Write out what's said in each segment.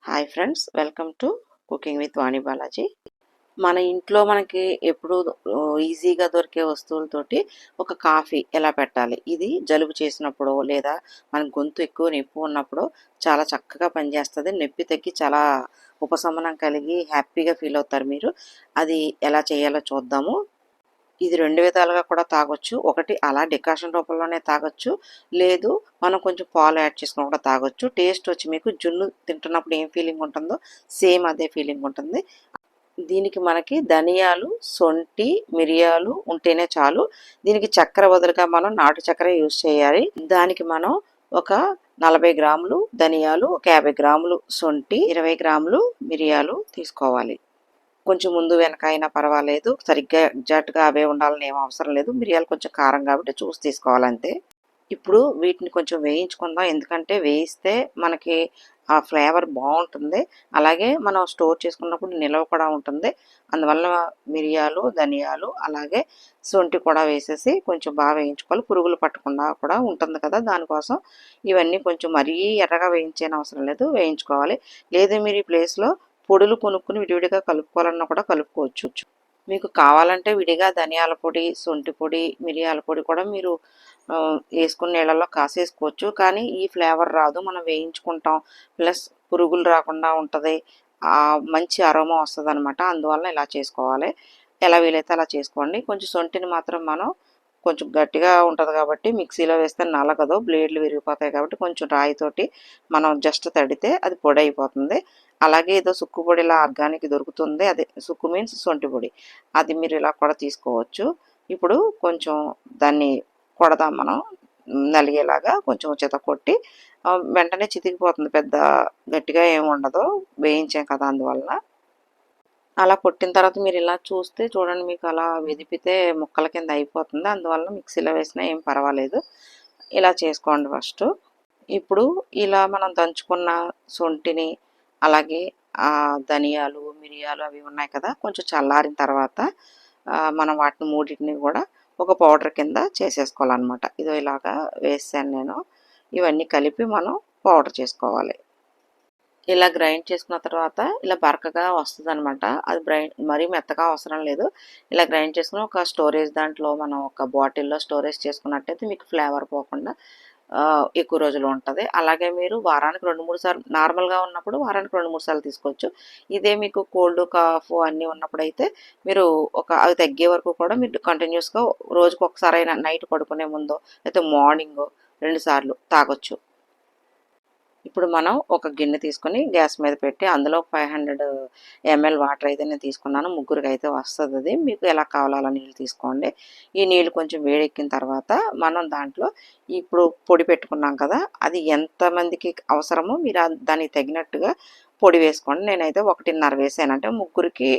Hi friends, welcome to cooking with Vani Balaji. మన ఇంట్లో మనకి ఎప్పుడు ఈజీగా దొరికే వస్తువులతోటి ఒక కాఫీ ఎలా పెట్టాలి, ఇది జలుబు చేసినప్పుడు లేదా మన గొంతు ఎక్కువ నొప్పి ఉన్నప్పుడు చాలా చక్కగా పనిచేస్తుంది. నొప్పి తగ్గి చాలా ఉపశమనం కలిగి హ్యాపీగా ఫీల్ అవుతారు మీరు. అది ఎలా చేయాలో చూద్దాము. ఇది 2 విధాలుగా కూడా తాగొచ్చు. ఒకటి అలా డికాషన్ రూపంలోనే తాగొచ్చు. లేదు మనం కొంచెం పాలు యాడ్ చేసుకొని కూడా తాగొచ్చు. టేస్ట్ వచ్చి మీకు జున్ను తింటున్నప్పుడు ఏం ఫీలింగ్ ఉంటుందో సేమ్ అదే ఫీలింగ్ ఉంటుంది. దీనికి మనకి ధనియాలు, శొంఠి, మిరియాలు ఉంటేనే చాలు. దీనికి చక్కెర బదులుగా మనం నాటు చక్కెర యూజ్ చేయాలి. దానికి మనం ఒక 40 గ్రాములు ధనియాలు, ఒక 50 గ్రాములు శొంఠి, 20 గ్రాములు మిరియాలు తీసుకోవాలి. కొంచెం ముందు వెనక అయినా పర్వాలేదు, సరిగ్గా ఎగ్జాక్ట్గా అవే ఉండాలని ఏం అవసరం లేదు. మిరియాలు కొంచెం కారం కాబట్టి చూసి తీసుకోవాలంతే. ఇప్పుడు వీటిని కొంచెం వేయించుకుందాం, ఎందుకంటే వేయిస్తే మనకి ఆ ఫ్లేవర్ బాగుంటుంది. అలాగే మనం స్టోర్ చేసుకున్నప్పుడు నిల్వ కూడా ఉంటుంది. అందువల్ల మిరియాలు, ధనియాలు అలాగే శొంఠి కూడా వేసేసి కొంచెం బాగా వేయించుకోవాలి. పురుగులు పట్టకుండా కూడా ఉంటుంది కదా, దానికోసం ఇవన్నీ కొంచెం మరీ ఎర్రగా వేయించేన అవసరం లేదు, వేయించుకోవాలి. లేదు మీరు ఈ ప్లేస్లో పొడులు కొనుక్కుని విడివిడిగా కలుపుకోవాలన్నా కూడా కలుపుకోవచ్చు. మీకు కావాలంటే విడిగా ధనియాల పొడి, శొంఠి పొడి, మిరియాల పొడి కూడా మీరు వేసుకుని నీళ్ళల్లో కాసేసుకోవచ్చు. కానీ ఈ ఫ్లేవర్ రాదు, మనం వేయించుకుంటాం. ప్లస్ పురుగులు రాకుండా ఉంటుంది, మంచి అరోమా వస్తుంది అనమాట. అందువల్ల ఇలా చేసుకోవాలి. ఎలా వీలైతే అలా చేసుకోండి. కొంచెం శొంఠిని మాత్రం మనం కొంచెం గట్టిగా ఉంటుంది కాబట్టి మిక్సీలో వేస్తే నలగదు, బ్లేడ్లు విరిగిపోతాయి కాబట్టి కొంచెం రాయితోటి మనం జస్ట్ తడితే అది పొడి అయిపోతుంది. అలాగే ఏదో సుక్కు పొడిలా ఆర్గానిక్ దొరుకుతుంది, అదే సుక్కు మీన్స్ శొంఠి పొడి, అది మీరు ఇలా కూడా తీసుకోవచ్చు. ఇప్పుడు కొంచెం దాన్ని కొడదాం మనం, నలిగేలాగా కొంచెం చిత కొట్టి వెంటనే చితికిపోతుంది, పెద్ద గట్టిగా ఏమి ఉండదు, వేయించాం కదా అందువల్ల. అలా కొట్టిన తర్వాత మీరు ఇలా చూస్తే చూడండి, మీకు అలా విదిపితే ముక్కల కింద అయిపోతుంది. అందువల్ల మిక్సీలో వేసినా ఏం పర్వాలేదు. ఇలా చేసుకోండి ఫస్ట్. ఇప్పుడు ఇలా మనం దంచుకున్న శొంఠిని అలాగే ధనియాలు, మిరియాలు అవి ఉన్నాయి కదా, కొంచెం చల్లారిన తర్వాత మనం వాటిని మూడింటిని కూడా ఒక పౌడర్ కింద చేసేసుకోవాలన్నమాట. ఇదో ఇలాగా వేసాను నేను. ఇవన్నీ కలిపి మనం పౌడర్ చేసుకోవాలి. ఇలా గ్రైండ్ చేసుకున్న తర్వాత ఇలా బరకగా వస్తుంది అనమాట. అది మరీ మెత్తగా అవసరం లేదు. ఇలా గ్రైండ్ చేసుకుని ఒక స్టోరేజ్ దాంట్లో మనం ఒక బాటిల్లో స్టోరేజ్ చేసుకున్నట్టయితే మీకు ఫ్లేవర్ పోకుండా ఎక్కువ రోజులు ఉంటుంది. అలాగే మీరు వారానికి 2-3 సార్లు, నార్మల్గా ఉన్నప్పుడు వారానికి 2-3 సార్లు తీసుకోవచ్చు. ఇదే మీకు కోల్డ్ కాఫ్ అన్నీ ఉన్నప్పుడు అయితే మీరు అవి తగ్గే వరకు కూడా మీరు కంటిన్యూస్గా రోజుకు ఒకసారి అయినా నైట్ పడుకునే ముందు అయితే మార్నింగ్ 2 సార్లు తాగొచ్చు. ఇప్పుడు మనం ఒక గిన్నె తీసుకొని గ్యాస్ మీద పెట్టి అందులో 500 ml వాటర్ అయితే నేను తీసుకున్నాను. ముగ్గురికి అయితే వస్తుంది అది. మీకు ఎలా కావాలో అలా నీళ్ళు తీసుకోండి. ఈ నీళ్ళు కొంచెం వేడెక్కిన తర్వాత మనం దాంట్లో ఇప్పుడు పొడి పెట్టుకున్నాం కదా, అది ఎంతమందికి అవసరమో మీరు దానికి తగినట్టుగా పొడి వేసుకోండి. నేనైతే 1.5 వేసాను, అంటే ముగ్గురికి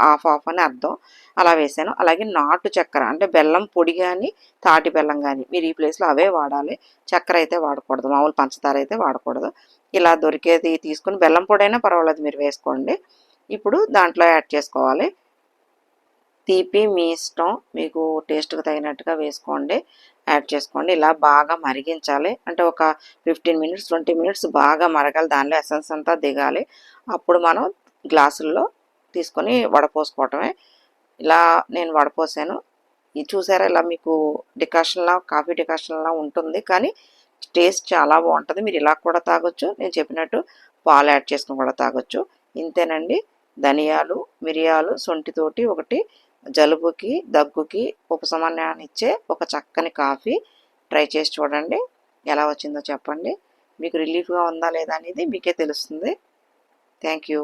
హాఫ్ అని అర్థం, అలా వేసాను. అలాగే నాటు చక్కెర అంటే బెల్లం పొడి కానీ తాటి బెల్లం కానీ మీరు ఈ ప్లేస్లో అవే వాడాలి. చక్కెర అయితే వాడకూడదు, మామూలు పంచదార అయితే వాడకూడదు. ఇలా దొరికేది తీసుకుని బెల్లం పొడి అయినా పర్వాలేదు మీరు వేసుకోండి. ఇప్పుడు దాంట్లో యాడ్ చేసుకోవాలి. తీపి మీ ఇష్టం, మీకు టేస్ట్కి తగినట్టుగా వేసుకోండి, యాడ్ చేసుకోండి. ఇలా బాగా మరిగించాలి, అంటే ఒక 15 మినిట్స్ 20 మినిట్స్ బాగా మరగాలి, దానిలో ఎసెన్స్ అంతా దిగాలి. అప్పుడు మనం గ్లాసుల్లో తీసుకొని వడపోసుకోవటమే. ఇలా నేను వడపోసాను. ఇది చూసారా, ఇలా మీకు డికాషన్లా, కాఫీ డికాషన్లా ఉంటుంది, కానీ టేస్ట్ చాలా బాగుంటుంది. మీరు ఇలా కూడా తాగొచ్చు, నేను చెప్పినట్టు పాలు యాడ్ చేసుకుని కూడా తాగొచ్చు. ఇంతేనండి. ధనియాలు, మిరియాలు, శొంఠితోటి ఒకటి జలుబుకి, దగ్గుకి ఉపశమనాన్ని ఇచ్చే ఒక చక్కని కాఫీ ట్రై చేసి చూడండి. ఎలా వచ్చిందో చెప్పండి. మీకు రిలీఫ్గా ఉందా లేదా అనేది మీకే తెలుస్తుంది. Thank you.